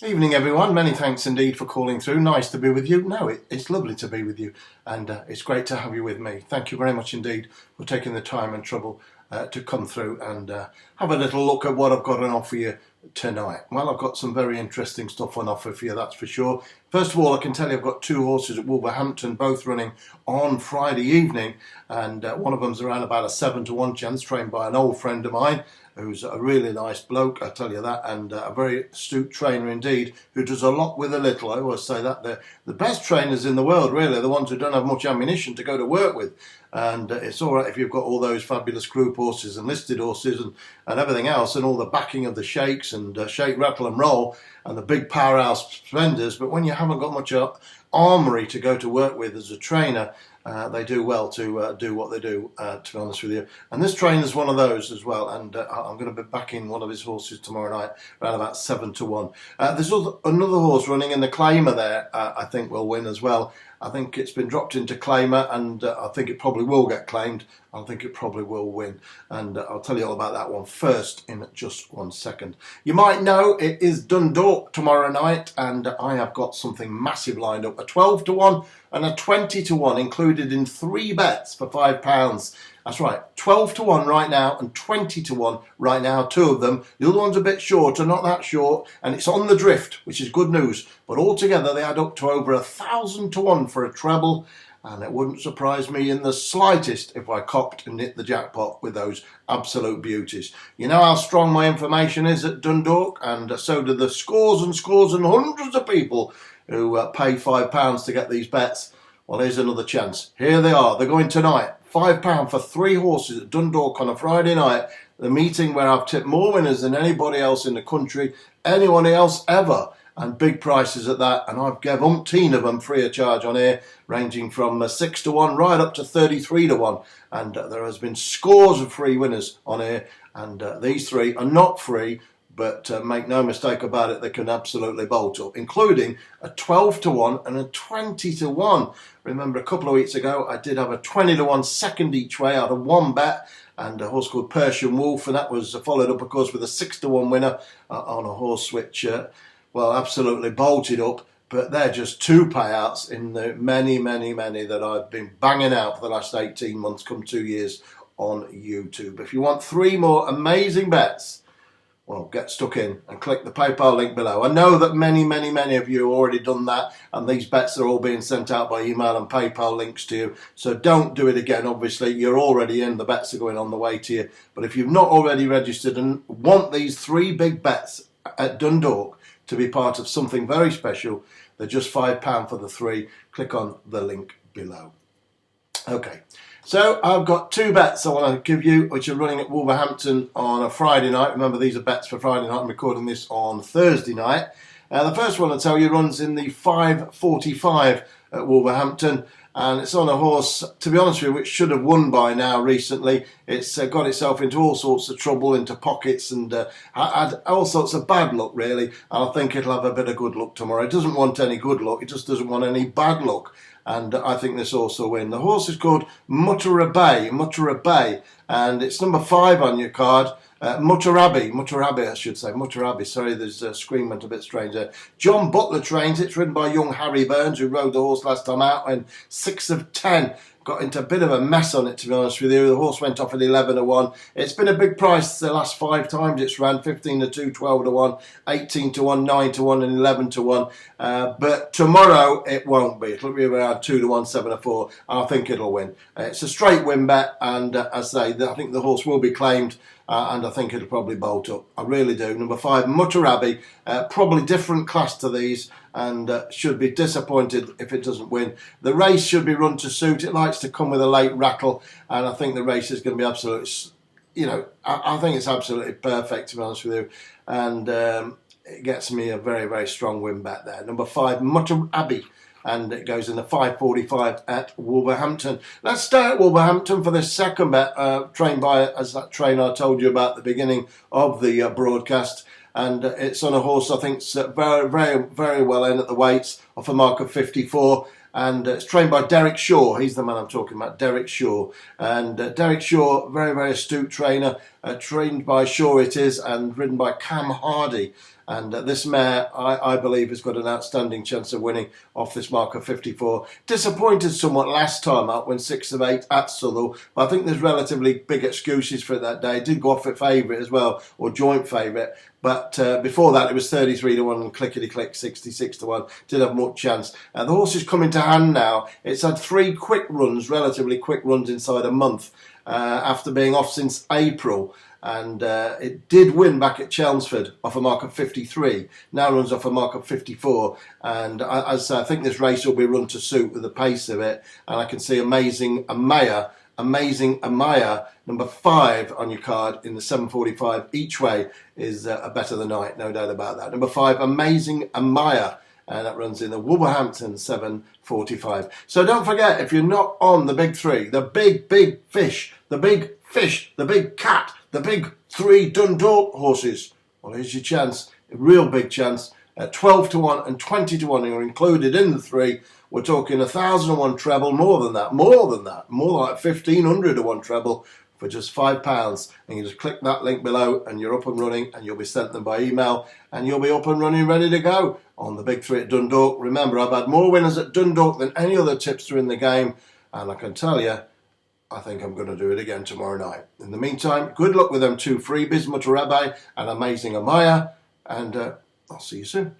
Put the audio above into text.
Evening everyone, many thanks indeed for calling through. Nice to be with you. No, it's lovely to be with you, and it's great to have you with me. Thank you very much indeed for taking the time and trouble to come through and have a little look at what I've got on offer you tonight. Well, I've got some very interesting stuff on offer for you, that's for sure. First of all, I can tell you I've got two horses at Wolverhampton, both running on Friday evening, and one of them's around about a 7-1 chance, trained by an old friend of mine who's a really nice bloke, I tell you that, and a very astute trainer indeed, who does a lot with a little. I always say that the best trainers in the world, really, are the ones who don't have much ammunition to go to work with. And it's all right if you've got all those fabulous group horses and listed horses and everything else, and all the backing of the shakes and shake, rattle and roll, and the big powerhouse spenders, but when you haven't got much armoury to go to work with as a trainer, they do well to do what they do, to be honest with you. And this trainer's one of those as well, and I'm going to be backing one of his horses tomorrow night, around about 7-1. There's another horse running in the claimer there, I think will win as well. I think it's been dropped into claimer, and I think it probably will get claimed. I think it probably will win, and I'll tell you all about that one first in just 1 second. You might know it is Dundalk tomorrow night, and I have got something massive lined up. A 12-1 and a 20-1 included in 3 bets for £5. That's right, 12-1 right now and 20-1 right now, 2 of them. The other one's a bit shorter, not that short, and it's on the drift, which is good news. But altogether they add up to over 1,000-1 for a treble, and it wouldn't surprise me in the slightest if I copped and hit the jackpot with those absolute beauties. You know how strong my information is at Dundalk, and so do the scores and scores and hundreds of people who pay £5 to get these bets. Well, here's another chance. Here they are. They're going tonight. £5 for 3 horses at Dundalk on a Friday night. The meeting where I've tipped more winners than anybody else in the country, anyone else ever. And big prices at that. And I've given umpteen of them free of charge on here, ranging from 6-1 right up to 33-1. And there has been scores of free winners on here. And these 3 are not free, but make no mistake about it, they can absolutely bolt up, including a 12-1 and a 20-1. Remember, a couple of weeks ago, I did have a 20-1 second each way out of 1 bet, and a horse called Persian Wolf, and that was followed up, of course, with a 6-1 winner on a horse which, well, absolutely bolted up. But they're just 2 payouts in the many, many, many that I've been banging out for the last 18 months, come 2 years on YouTube. If you want 3 more amazing bets, well, get stuck in and click the PayPal link below. I know that many, many, many of you have already done that, and these bets are all being sent out by email and PayPal links to you. So don't do it again. Obviously, you're already in. The bets are going on the way to you. But if you've not already registered and want these 3 big bets at Dundalk to be part of something very special, they're just £5 for the 3. Click on the link below. Okay. So I've got 2 bets I want to give you, which are running at Wolverhampton on a Friday night. Remember, these are bets for Friday night. I'm recording this on Thursday night. The first one I'll tell you runs in the 5:45 at Wolverhampton, and it's on a horse, to be honest with you, which should have won by now recently. It's got itself into all sorts of trouble, into pockets, and had all sorts of bad luck, really. And I think it'll have a bit of good luck tomorrow. It doesn't want any good luck, it just doesn't want any bad luck. And I think this horse will win. The horse is called Muttarabbey, and it's number 5 on your card. Muttarabbey, I should say. Muttarabbey, sorry, there's a screen went a bit strange there. John Butler trains. It's ridden by young Harry Burns, who rode the horse last time out in 6 of 10. Got into a bit of a mess on it, to be honest with you. The horse went off at 11-1. It's been a big price the last 5 times it's ran: 15-2, 12-1, 18-1, 9-1, and 11-1. But tomorrow it won't be. It'll be around 2-1, 7-4. I think it'll win. It's a straight win bet, and as I say, I think the horse will be claimed. And I think it'll probably bolt up. I really do. Number 5, Muttarabbey, probably different class to these, and should be disappointed if it doesn't win. The race should be run to suit. It likes to come with a late rattle, and I think the race is going to be absolutely, you know, I think it's absolutely perfect, to be honest with you. And it gets me a very, very strong win bet there. Number 5, Muttarabbey. And it goes in the 5:45 at Wolverhampton. Let's stay at Wolverhampton for this second bet, trained by, as that trainer I told you about at the beginning of the broadcast. And it's on a horse I think very, very, very well in at the weights, off a mark of 54. And it's trained by Derek Shaw. He's the man I'm talking about, Derek Shaw. And Derek Shaw, very, very astute trainer, trained by Shaw it is, and ridden by Cam Hardy. And this mare, I believe, has got an outstanding chance of winning off this mark of 54. Disappointed somewhat last time out when 6 of 8 at Southall, but I think there's relatively big excuses for it that day. It did go off at favourite as well, or joint favourite. But before that, it was 33 to 1 and clickety-click 66 to 1. Did have much chance. The horse is coming to hand now. It's had 3 quick runs, relatively quick runs inside a month after being off since April. And it did win back at Chelmsford off a mark of 53. Now runs off a mark of 54. And as I think this race will be run to suit with the pace of it. And I can see Amazing Amaya, number 5 on your card in the 7:45 each way is a better than night, no doubt about that. Number 5, Amazing Amaya. And that runs in the Wolverhampton 7:45. So don't forget, if you're not on the big 3, the big fish, the big cat, the big 3 Dundalk horses, well, here's your chance, a real big chance. 12 to 1 and 20 to 1 are included in the 3. We're talking 1,001 treble, more like 1,500 to 1 treble for just £5. And you just click that link below and you're up and running, and you'll be sent them by email and you'll be up and running, ready to go on the big 3 at Dundalk. Remember, I've had more winners at Dundalk than any other tipster in the game, and I can tell you, I think I'm going to do it again tomorrow night. In the meantime, good luck with them 2 freebies, Mutarebe and Amazing Amaya, and I'll see you soon.